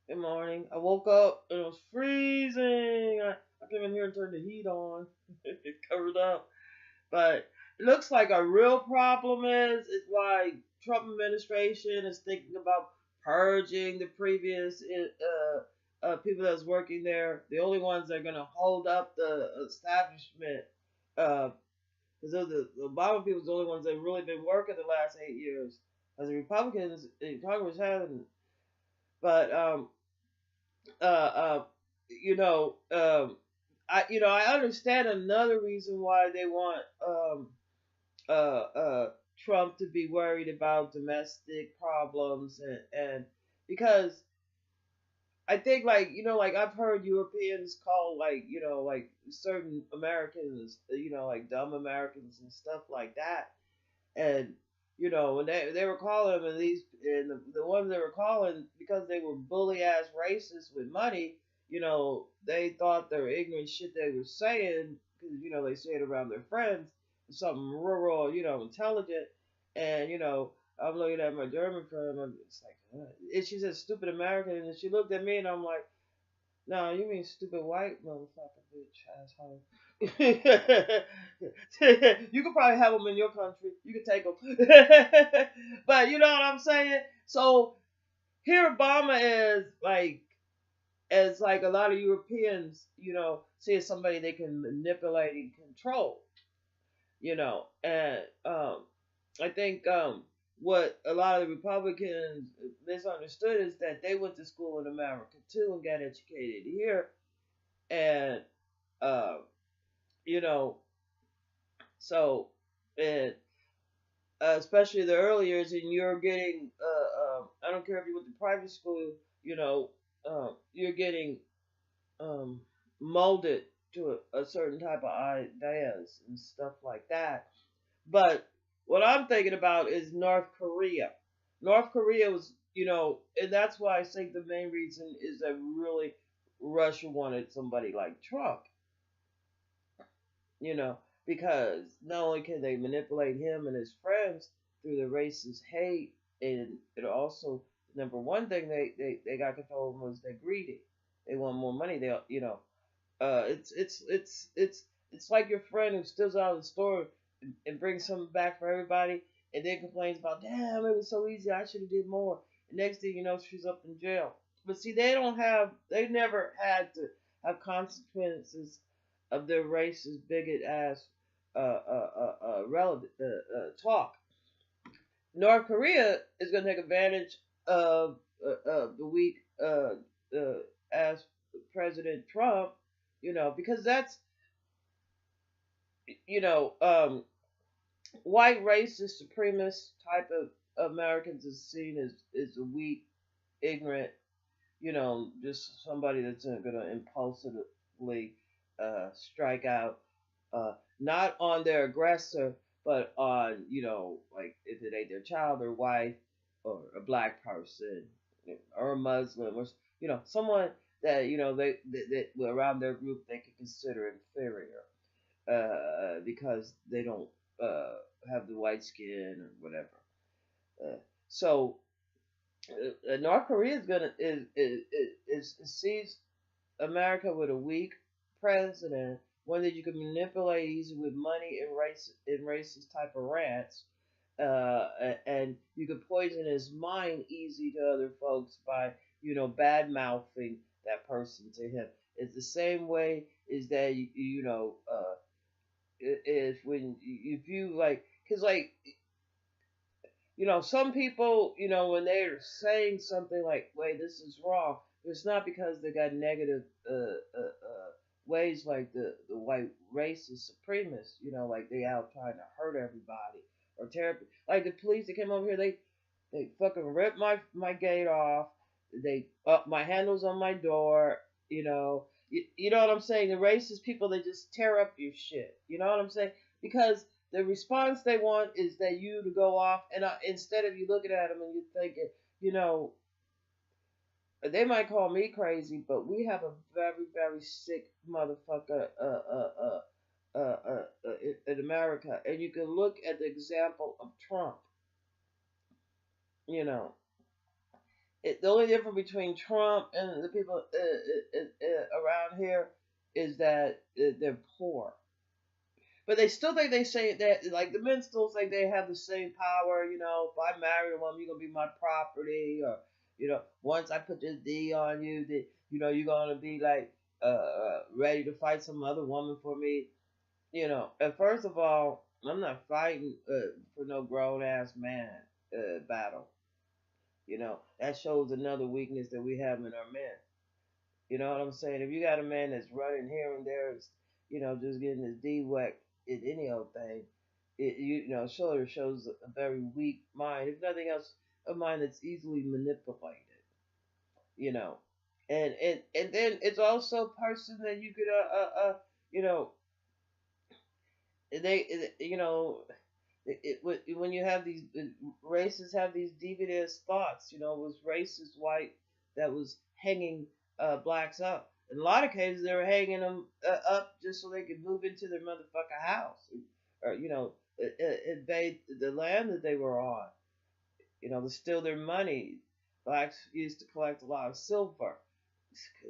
Good morning. I woke up and it was freezing. I came in here and turned the heat on. It covered up. But it looks like a real problem is why Trump administration is thinking about purging the previous people that's working there. The only ones that are going to hold up the establishment, because the Obama people, the only ones that have really been working the last 8 years. As the Republicans in Congress haven't. But uh, uh, you know, I understand another reason why they want Trump to be worried about domestic problems and because I think like I've heard Europeans call like certain Americans like dumb Americans and stuff like that and when they were calling them, and the ones they were calling because they were bully ass racists with money, they thought their ignorant shit they were saying because they say it around their friends, something rural, intelligent, and I'm looking at my German friend, and it's like, and she said stupid American, and she looked at me, and I'm like, no, you mean stupid white motherfucker, bitch, asshole. You could probably have them in your country. You could take them. But you know what I'm saying? So here Obama is like, as like a lot of Europeans, see as somebody they can manipulate and control, and I think what a lot of the Republicans misunderstood is that they went to school in America too and got educated here, and uh, you know, so and especially the early years, and you're getting I don't care if you went to private school, you're getting um, molded to a certain type of ideas and stuff like that. But what I'm thinking about is North Korea. North Korea was, and that's why I think the main reason is that really Russia wanted somebody like Trump, you know, because not only can they manipulate him and his friends through the racist hate, and it also, number one thing they got control of was they're greedy. They want more money. It's like your friend who steals out of the store and brings something back for everybody, and then complains about, damn, it was so easy. I should have did more. The next thing you know, she's up in jail. But see, they never had to have consequences of their racist bigot ass relative talk. North Korea is going to take advantage of the weak as President Trump, because that's you know white racist supremacist type of Americans is seen as a weak, ignorant, just somebody that's going to impulsively strike out, not on their aggressor, but on, like if it ain't their child or wife or a black person or a Muslim or, someone that, that around their group they could consider inferior because they don't uh, have the white skin or whatever. So North Korea is gonna is sees America with a weak president, one that you can manipulate easy with money and racist type of rants, and you can poison his mind easy to other folks by bad mouthing that person to him. It's the same way is that is when if you like, because like some people, when they're saying something like, wait, this is wrong, it's not because they got negative ways like the white racist supremacists, like they out trying to hurt everybody or tear like the police that came over here, they fucking ripped my gate off, they up my handles on my door, you know what I'm saying? The racist people, they just tear up your shit. You know what I'm saying? Because the response they want is that you to go off, and instead of you looking at them and you thinking, you know, they might call me crazy, but we have a very very sick motherfucker in America, and you can look at the example of Trump. You know, The only difference between Trump and the people around here is that they're poor. But they still think they say that, like the men still think they have the same power. If I marry a woman, you're gonna be my property, or once I put this D on you, that you're gonna be like ready to fight some other woman for me. And first of all, I'm not fighting for no grown ass man battle. That shows another weakness that we have in our men. You know what I'm saying? If you got a man that's running here and there, just getting his D whacked in any old thing, sure shows a very weak mind. If nothing else, a mind that's easily manipulated. You know, and then it's also a person that you could you know, they when you have these racists have these devious thoughts. It was racist white that was hanging blacks up. In a lot of cases, they were hanging them up just so they could move into their motherfucking house, or invade the land that they were on. To steal their money. Blacks used to collect a lot of silver,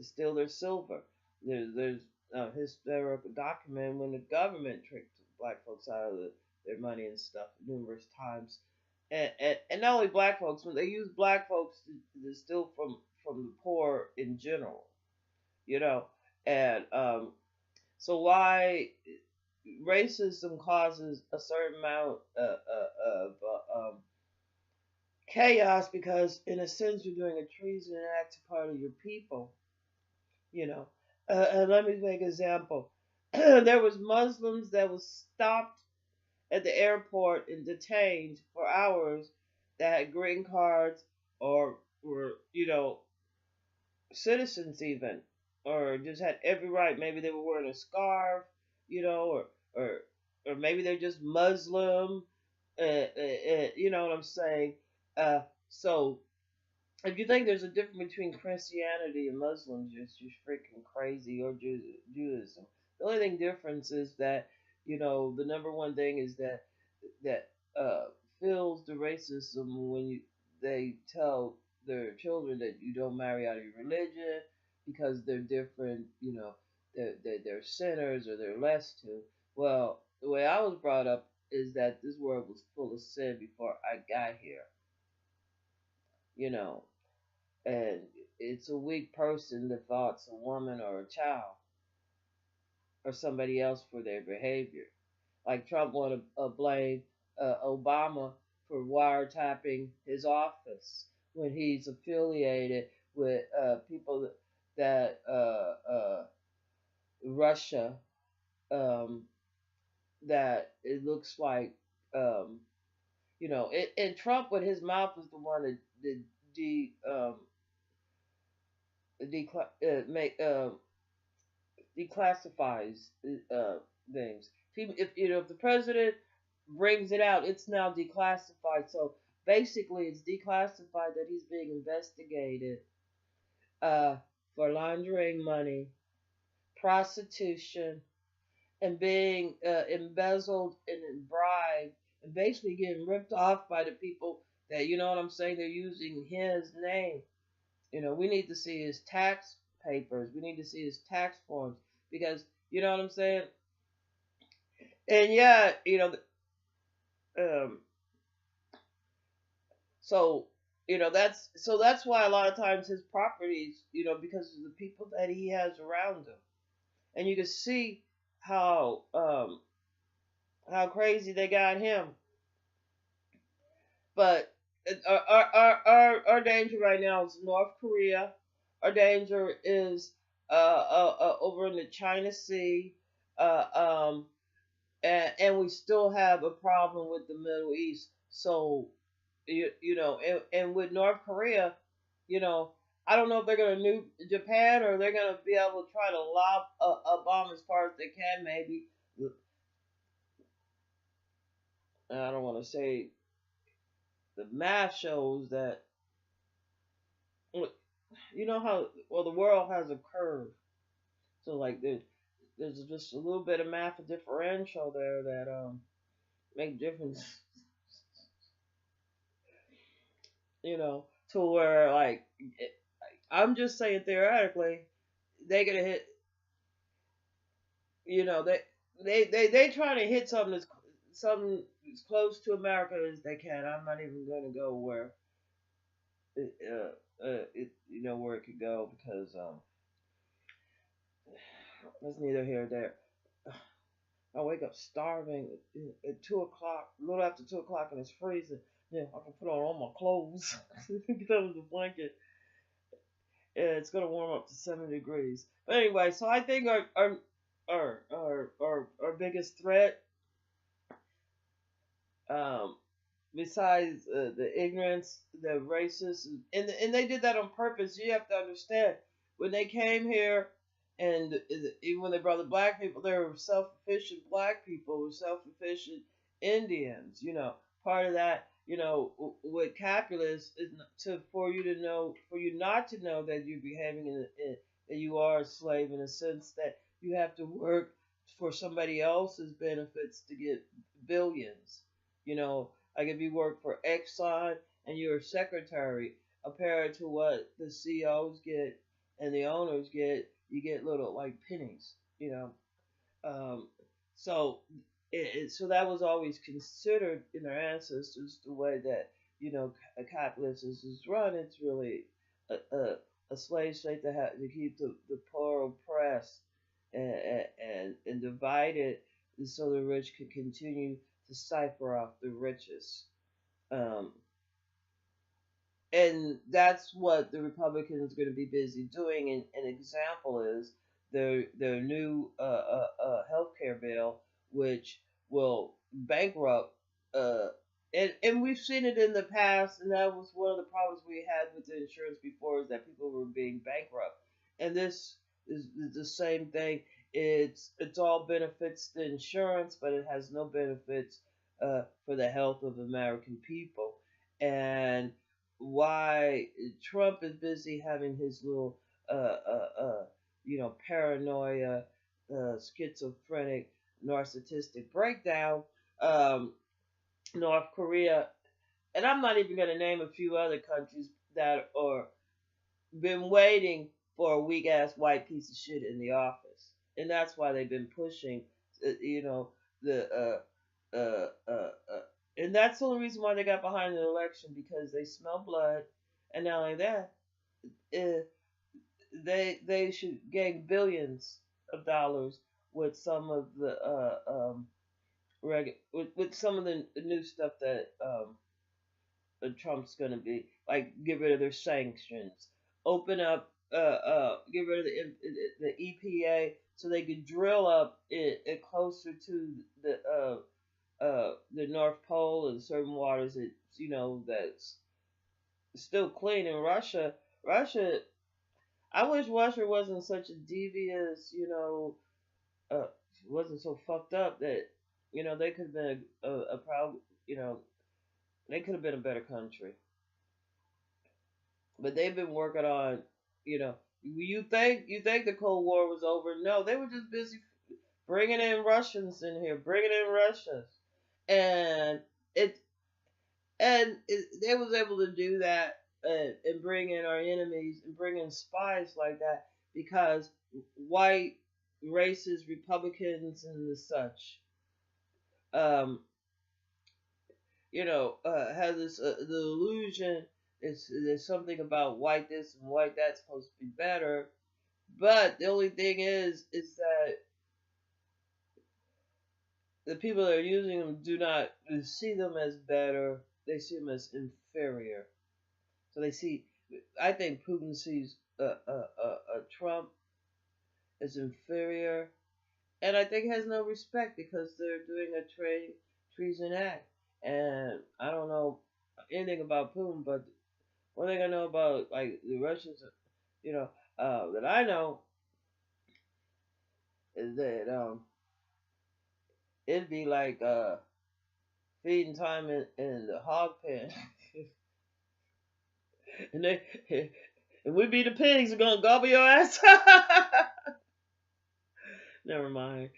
steal their silver. There's a historical document when the government tricked black folks out of their money and stuff numerous times. And not only black folks, when they use black folks to steal from the poor in general, you know. And so why racism causes a certain amount of chaos, because in a sense you're doing a treason act to part of your people. you know. And let me make an example. There was Muslims that was stopped at the airport and detained for hours that had green cards or were, citizens even, or just had every right. Maybe they were wearing a scarf, or or maybe they're just Muslim. You know what I'm saying? So if you think there's a difference between Christianity and Muslims, you're freaking crazy, or Judaism. The only thing difference is that the number one thing is that fills the racism when they tell their children that you don't marry out of your religion because they're different. They're sinners or they're less to. Well, the way I was brought up is that this world was full of sin before I got here. You know, and it's a weak person that thoughts a woman or a child or somebody else for their behavior. Like Trump want to blame Obama for wiretapping his office when he's affiliated with people that Russia, um, that it looks like, and Trump with his mouth is the one that de make declassifies things. If the president brings it out, it's now declassified. So basically, it's declassified that he's being investigated uh, for laundering money, prostitution, and being embezzled and bribed, and basically getting ripped off by the people that, you know what I'm saying, they're using his name. We need to see his tax papers. We need to see his tax forms, because you know what I'm saying. And yeah, um, so that's why a lot of times his properties, because of the people that he has around him, and you can see how crazy they got him. But our danger right now is North Korea. Our danger is over in the China Sea, uh, um, and we still have a problem with the Middle East. So and with North Korea, you know, I don't know if they're gonna nuke Japan or they're gonna be able to try to lob a bomb as far as they can. Maybe I don't want to say the math shows that how well the world has a curve. So like there's just a little bit of math differential there that make difference. to where I'm just saying theoretically they gonna hit, you know, they trying to hit something as close to America as they can. I'm not even gonna go where you know, where it could go, because that's neither here nor there. I wake up starving at 2 o'clock, a little after 2 o'clock, and it's freezing. Yeah, I can put on all my clothes, get under the blanket, and it's gonna warm up to 7 degrees. But anyway, so I think our biggest threat, um, besides the ignorance, the racist, and they did that on purpose. You have to understand, when they came here, and even when they brought the black people, they were self-sufficient black people, were self-sufficient Indians. You know, part of that, you know, with capitalists is to for you to know, for you not to know that you're behaving that you are a slave, in a sense that you have to work for somebody else's benefits to get billions. You know, like if you work for Exxon and you're a secretary, compared to what the CEOs get and the owners get, you get little like pennies, you know. Um, so so that was always considered in their ancestors the way that, you know, a capitalist is run. It's really a, a, a slave state to have to keep the poor oppressed, and divided, so the rich could continue to cipher off the richest. Um, and that's what the Republicans are going to be busy doing. And an example is their new healthcare bill, which will bankrupt. Uh, and we've seen it in the past, and that was one of the problems we had with the insurance before, is that people were being bankrupt. And this is the same thing. It's all benefits the insurance, but it has no benefits for the health of American people. And why Trump is busy having his little, uh, uh, uh, you know, paranoia, schizophrenic, narcissistic breakdown. Um, North Korea, and I'm not even going to name a few other countries that are been waiting for a weak ass white piece of shit in the office, and that's why they've been pushing, you know, the and that's the only reason why they got behind the election, because they smell blood, and not only that, uh, they should gain billions of dollars with some of the with some of the new stuff that Trump's going to be like, get rid of their sanctions, open up, get rid of the EPA, so they could drill up it closer to the North Pole and certain waters that, you know, that's still clean. In Russia, I wish Russia wasn't such a devious, you know, uh, wasn't so fucked up that, you know, they could have been a proud, you know, they could have been a better country. But they've been working on, you know, you think the Cold War was over? No, they were just busy bringing in Russians in here, bringing in Russians, and it they was able to do that, and bring in our enemies and bring in spies like that, because white racist Republicans and the such, um, you know, has this the illusion is there's something about white this and white that's supposed to be better. But the only thing is that the people that are using them do not see them as better. They see them as inferior. So they see. I think Putin sees Trump as inferior, and I think has no respect, because they're doing a treason act. And I don't know anything about Putin, but one thing I know about, like, the Russians, you know, that I know, is that it'd be like feeding time in the hog pen, and they and we be the pigs are gonna gobble your ass. Never mind.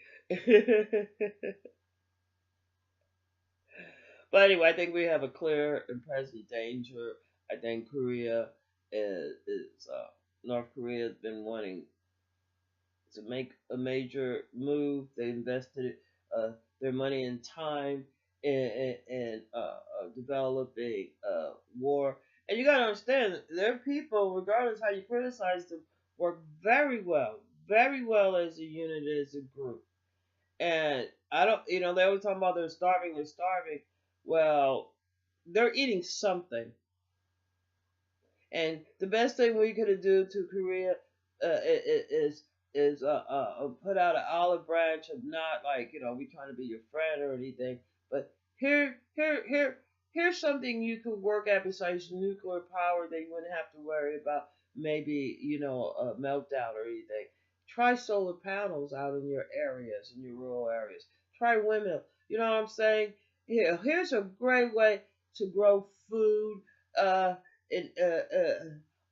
But anyway, I think we have a clear and present danger I think Korea is North Korea has been wanting to make a major move. They invested uh, their money and time in developing war. And you gotta understand, their people, regardless how you criticize them, work very well as a unit, as a group. And I don't, they always talk about they're starving, they're starving. Well, they're eating something. And the best thing we could do to Korea is put out an olive branch of not like we trying to be your friend or anything, but here's something you could work at besides nuclear power that you wouldn't have to worry about maybe a meltdown or anything. Try solar panels out in your areas, in your rural areas. Try windmill. You know what I'm saying? Here's a great way to grow food. In,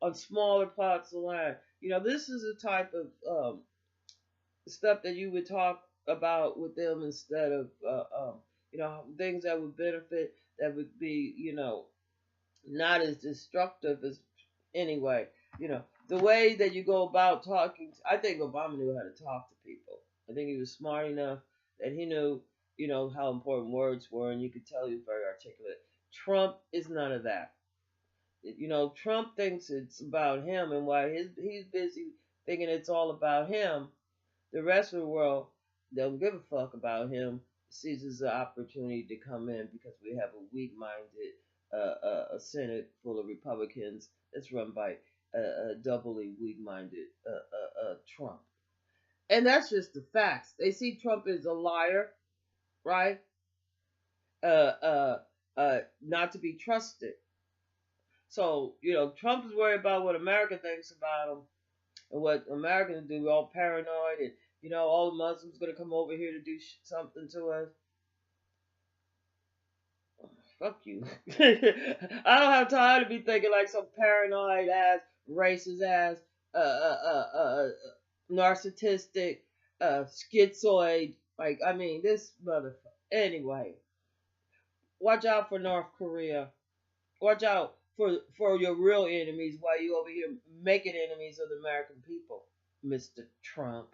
on smaller plots of land. This is a type of stuff that you would talk about with them instead of things that would benefit, that would be not as destructive as anyway. The way that you go about talking. I think Obama knew how to talk to people. I think he was smart enough that he knew how important words were, and you could tell he was very articulate. Trump is none of that. Trump thinks it's about him, and while he's busy thinking it's all about him, the rest of the world don't give a fuck about him. Sees as an opportunity to come in because we have a weak-minded a Senate full of Republicans that's run by a doubly weak-minded Trump, and that's just the facts. They see Trump as a liar, right? Not to be trusted. So, Trump is worried about what America thinks about him and what Americans do. We're all paranoid and, all the Muslims going to come over here to do something to us. Fuck you. I don't have time to be thinking like some paranoid ass, racist ass, narcissistic, schizoid. Like, I mean, this motherfucker. Anyway, watch out for North Korea. Watch out for your real enemies while you over here making enemies of the American people, Mr. Trump.